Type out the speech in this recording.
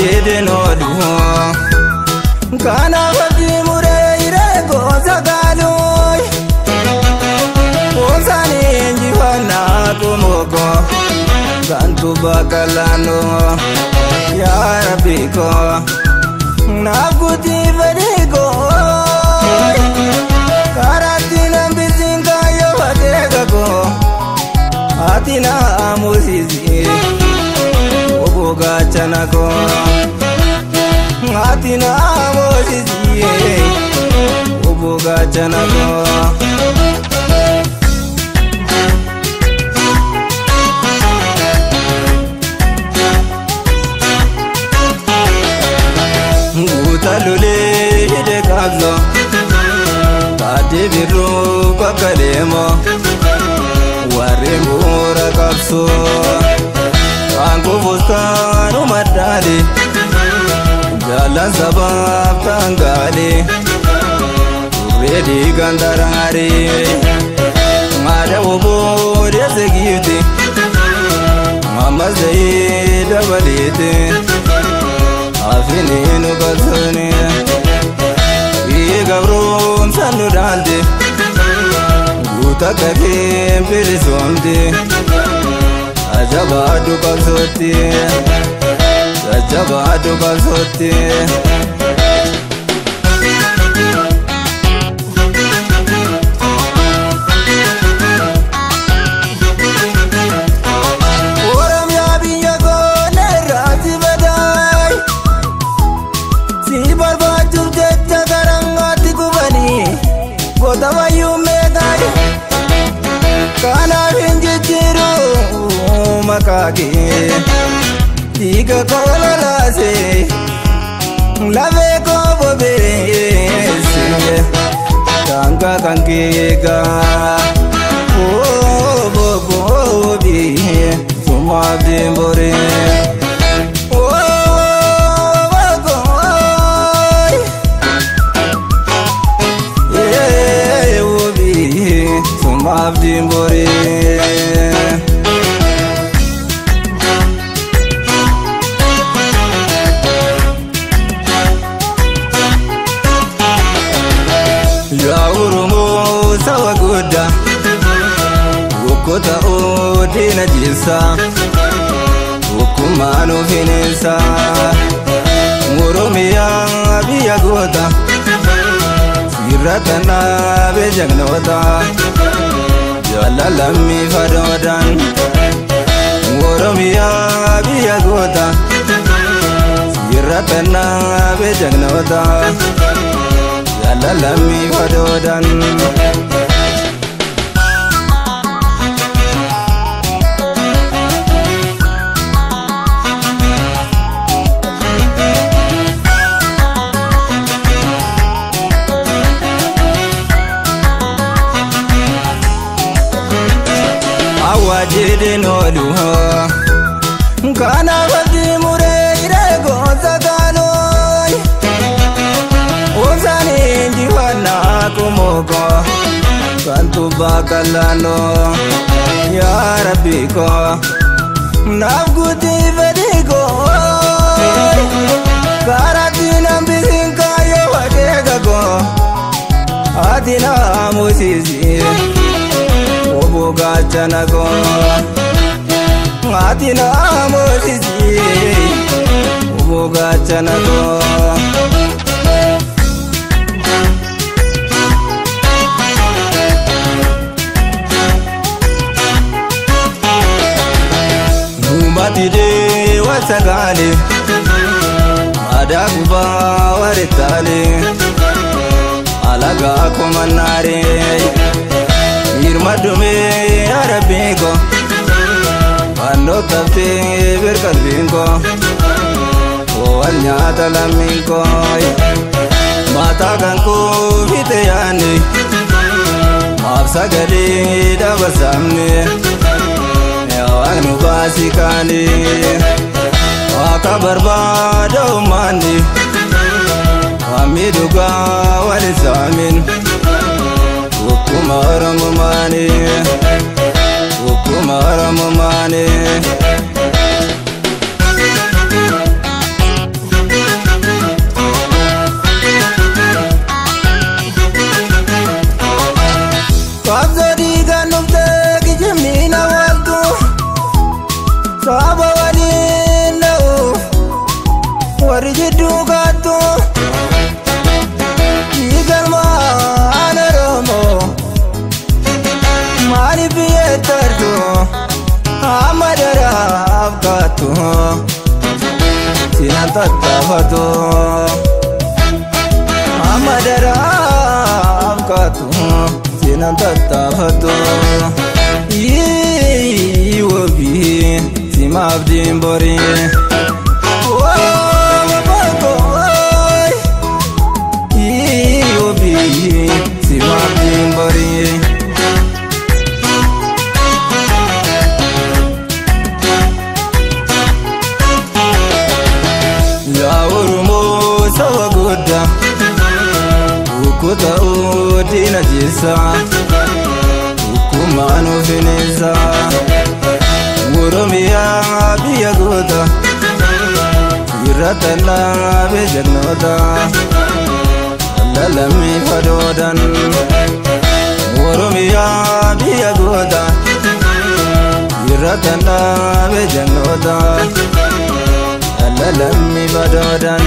Awajide no duho kana fati mureyre goza galoy Ozani njifana kumoko Kantu bakalano Ya Rabbi ko Nakuti verigo Karatina bizinga yo hatega ko Atina amuzizi Oboga chanako Atina amuzizi Oboga chanako Talule hide kabzo Tade biru kakalemo Warembu rakapso Anko bostanu madale Jalan sabab tangale Redi gandarangare Ngada wobo desegite Mama zaida balite Afini no kalsone Iye gabron sanu dante Guta kake perisonte Ajabadu kalsote Ajabadu kalsote Makaki Tiga kola lase Lave ko bobese Kanga kangiga Oh bobi Suma bimbore Oh boy Yeah bobi Suma bimbore Urumo sawa guda Ukota odina jisa Ukumano finesa Murumia biya guda Siratana bejagnota Jalalami fadodan Murumia biya guda Siratana bejagnota Lalami fadodan Awajide no duho kana fati mureyre goza galoy Ozani njifana kumoko Kantu bakalano Ya Rabbi ko Nakuti verigo Karatina bizinga yo hatega ko Atina amuzizi Oboga chanako Atina amuzizi Oboga chanako Batide wasagale Adaguba waretale Alaga komanare Irmadume arabingo Pando tafte berkalbingo Owanyata lamingo Mata kanko viteyane Mafsagale dabasamne Anu basikani Waka barbado mandi Hamiduga walisamin Ukumara mumani Ukumara mumani fakkaatu sinan tattaafatu amma daraa fakkaatu sinan tattaafatu wobii simaaf diimborii wobii simaaf diimborii sawa guddaa ukuta udina jisa ukumanu finisa Oromiyaa biyya goota irratana beejannoota lalami fadoodan Oromiyaa biyya goota irratana beejannoota lalami fadoodan